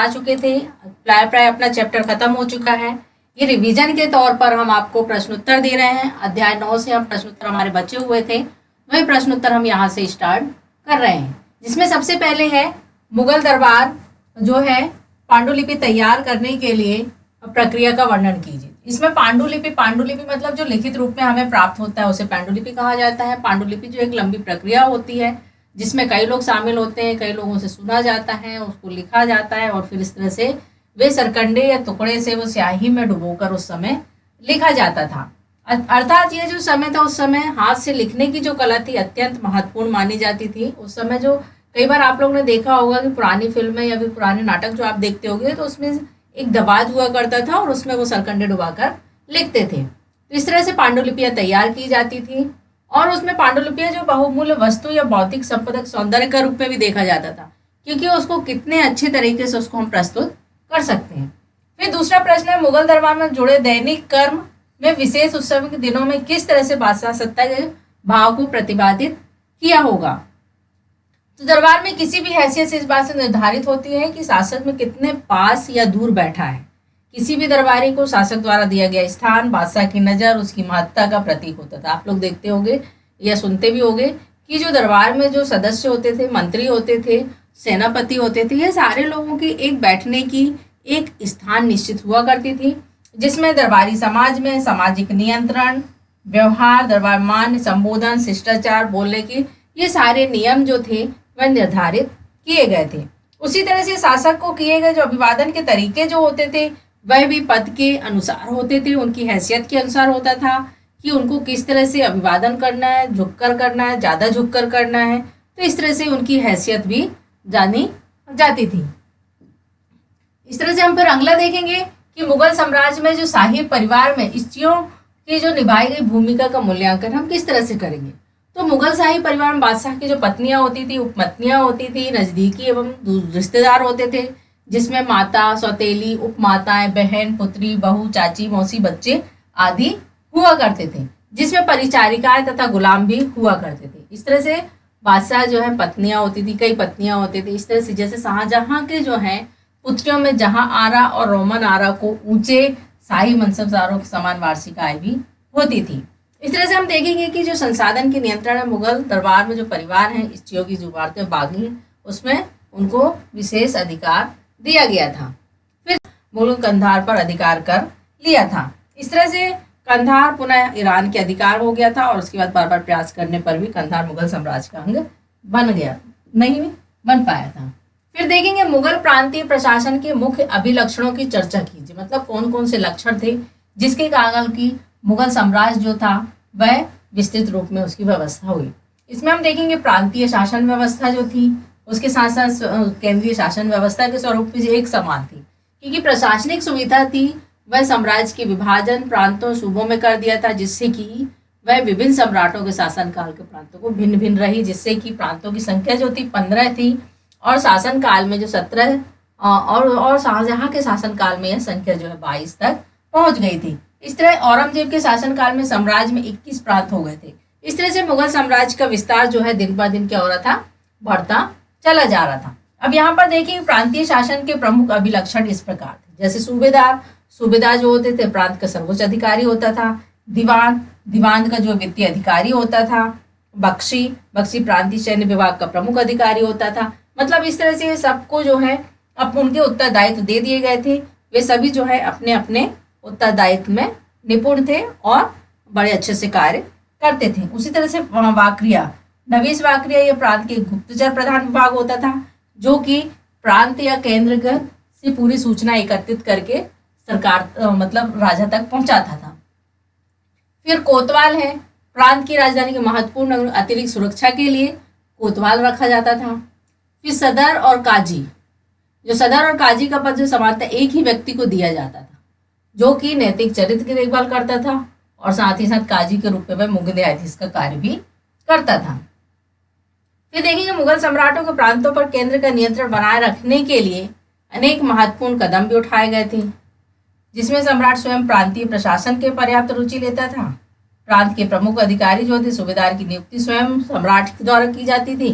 आ चुके थे। प्राय प्राय अपना चैप्टर खत्म हो चुका है। ये रिवीजन के तौर पर हम आपको प्रश्नोत्तर दे रहे हैं। अध्याय 9 से हम प्रश्नोत्तर हमारे बचे हुए थे, वही प्रश्नोत्तर हम यहाँ से स्टार्ट कर रहे हैं, जिसमें सबसे पहले है मुगल दरबार जो है पांडुलिपि तैयार करने के लिए प्रक्रिया का वर्णन कीजिए। इसमें पांडुलिपि मतलब जो लिखित रूप में हमें प्राप्त होता है उसे पांडुलिपि कहा जाता है। पांडुलिपि जो एक लंबी प्रक्रिया होती है जिसमें कई लोग शामिल होते हैं, कई लोगों से सुना जाता है, उसको लिखा जाता है और फिर इस तरह से वे सरकंडे या टुकड़े से वो स्याही में डुबोकर उस समय लिखा जाता था। अर्थात ये जो समय था उस समय हाथ से लिखने की जो कला थी अत्यंत महत्वपूर्ण मानी जाती थी। उस समय जो कई बार आप लोगों ने देखा होगा कि पुरानी फिल्में या फिर पुराने नाटक जो आप देखते होंगे तो उसमें एक दबाज हुआ करता था और उसमें वो सरकंडे डुबाकर लिखते थे। तो इस तरह से पांडुलिपियां तैयार की जाती थी और उसमें पांडुलिपियां जो बहुमूल्य वस्तु या भौतिक संपदा सौंदर्य के रूप में भी देखा जाता था, क्योंकि उसको कितने अच्छे तरीके से उसको हम प्रस्तुत कर सकते हैं। फिर दूसरा प्रश्न है मुगल दरबार में जुड़े दैनिक कर्म में विशेष उत्सव के दिनों में किस तरह से बादशाह सत्ता के भाव को प्रतिपादित किया होगा। तो दरबार में किसी भी हैसियत से इस बात से निर्धारित होती है कि शासक में कितने पास या दूर बैठा है। किसी भी दरबारी को शासक द्वारा दिया गया स्थान बादशाह की नज़र उसकी महत्ता का प्रतीक होता था। आप लोग देखते होंगे या सुनते भी होंगे कि जो दरबार में जो सदस्य होते थे, मंत्री होते थे, सेनापति होते थे, ये सारे लोगों की एक बैठने की एक स्थान निश्चित हुआ करती थी, जिसमें दरबारी समाज में सामाजिक नियंत्रण, व्यवहार, दरबार मान, संबोधन, शिष्टाचार, बोलने की ये सारे नियम जो थे वह निर्धारित किए गए थे। उसी तरह से शासक को किए गए जो अभिवादन के तरीके जो होते थे वह भी पद के अनुसार होते थे, उनकी हैसियत के अनुसार होता था कि उनको किस तरह से अभिवादन करना है, झुककर करना है, ज़्यादा झुककर करना है। तो इस तरह से उनकी हैसियत भी जानी जाती थी। इस तरह से हम फिर अगला देखेंगे कि मुगल साम्राज्य में जो शाही परिवार में स्त्रियों की जो निभाई गई भूमिका का मूल्यांकन हम किस तरह से करेंगे। तो मुगल शाही परिवार में बादशाह की जो पत्नियां होती थी, उपपत्नियां होती थी, नजदीकी एवं रिश्तेदार होते थे, जिसमें माता, सौतेली, उपमाताएं, बहन, पुत्री, बहू, चाची, मौसी, बच्चे आदि हुआ करते थे, जिसमें परिचारिकाएं तथा गुलाम भी हुआ करते थे। इस तरह से बादशाह जो है पत्नियां होती थी, कई पत्नियां होती थी। इस तरह से जैसे शाहजहां के जो है पुत्रियों में जहां आरा और रोमन आरा को ऊंचे शाही मनसबदारों की समान वार्षिक आय भी होती थी। इस तरह से हम देखेंगे कि जो संसाधन के नियंत्रण है मुगल दरबार में जो परिवार हैं, स्त्रियों की जो इमारतें बागी उसमें उनको विशेष अधिकार दिया गया था। फिर मुगल कंधार पर अधिकार कर लिया था। इस तरह से कंधार पुनः ईरान के अधिकार हो गया था और उसके बाद बार बार प्रयास करने पर भी कंधार मुगल साम्राज्य का अंग नहीं बन पाया था। फिर देखेंगे मुगल प्रांतीय प्रशासन के मुख्य अभिलक्षणों की चर्चा कीजिए, मतलब कौन कौन से लक्षण थे जिसके कारण की मुगल साम्राज्य जो था वह विस्तृत रूप में उसकी व्यवस्था हुई। इसमें हम देखेंगे प्रांतीय शासन व्यवस्था जो थी उसके साथ साथ केंद्रीय शासन व्यवस्था के स्वरूप में एक समान थी, क्योंकि प्रशासनिक सुविधा थी वह साम्राज्य के विभाजन प्रांतों सूबों में कर दिया था, जिससे कि वह विभिन्न सम्राटों के शासनकाल के प्रांतों को भिन्न भिन्न रही, जिससे कि प्रांतों की संख्या जो थी 15 थी और शासनकाल में जो 17 और शाहजहां के शासनकाल में यह संख्या जो है 22 तक पहुंच गई थी। इस तरह औरंगजेब के शासनकाल में साम्राज्य में 21 प्रांत हो गए थे। इस तरह से मुगल साम्राज्य का विस्तार जो है दिन ब दिन क्या हो रहा था, बढ़ता चला जा रहा था। अब यहाँ पर देखिए प्रांतीय शासन के प्रमुख अभिलक्षण इस प्रकार थे, जैसे सूबेदार जो होते थे प्रांत का सर्वोच्च अधिकारी होता था। दीवान का जो वित्तीय अधिकारी होता था। बख्शी प्रांतीय सैन्य विभाग का प्रमुख अधिकारी होता था। मतलब इस तरह से सबको जो है अब उनके उत्तरदायित्व दे दिए गए थे। वे सभी जो है अपने अपने उत्तरदायित्व में निपुण थे और बड़े अच्छे से कार्य करते थे। उसी तरह से नवीस वाकरिया ये प्रांत के गुप्तचर प्रधान विभाग होता था, जो कि प्रांत या केंद्र से पूरी सूचना एकत्रित करके सरकार मतलब राजा तक पहुंचाता था। फिर कोतवाल है, प्रांत की राजधानी के महत्वपूर्ण अतिरिक्त सुरक्षा के लिए कोतवाल रखा जाता था। फिर सदर और काजी का पद जो सामान्यतः एक ही व्यक्ति को दिया जाता था, जो कि नैतिक चरित्र की देखभाल करता था और साथ ही साथ काजी के रूप में मुख्य न्यायाधीश का कार्य भी करता था। फिर देखेंगे मुगल सम्राटों के प्रांतों पर केंद्र का नियंत्रण बनाए रखने के लिए अनेक महत्वपूर्ण कदम भी उठाए गए थे, जिसमें सम्राट स्वयं प्रांतीय प्रशासन के पर्याप्त रुचि लेता था। प्रांत के प्रमुख अधिकारी जो थे सूबेदार की नियुक्ति स्वयं सम्राट के द्वारा की जाती थी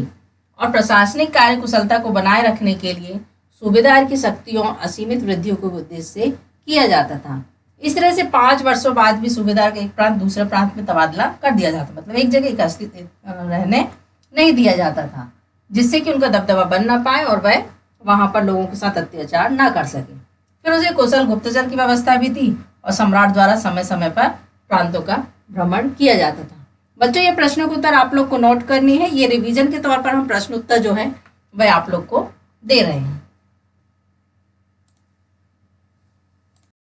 और प्रशासनिक कार्य कुशलता को बनाए रखने के लिए सूबेदार की शक्तियों असीमित वृद्धि के उद्देश्य से किया जाता था। इस तरह से 5 वर्षों बाद भी सूबेदार का एक प्रांत दूसरे प्रांत में तबादला कर दिया जाता, मतलब एक जगह एक रहने नहीं दिया जाता था, जिससे कि उनका दबदबा बन ना पाए और वह वहां पर लोगों के साथ अत्याचार ना कर सके। फिर उसे कुशल गुप्तचर की व्यवस्था भी थी और सम्राट द्वारा समय समय पर प्रांतों का भ्रमण किया जाता था। बच्चों, ये प्रश्नों के उत्तर आप लोग को नोट करनी है। ये रिवीजन के तौर पर हम प्रश्न उत्तर जो है वह आप लोग को दे रहे हैं।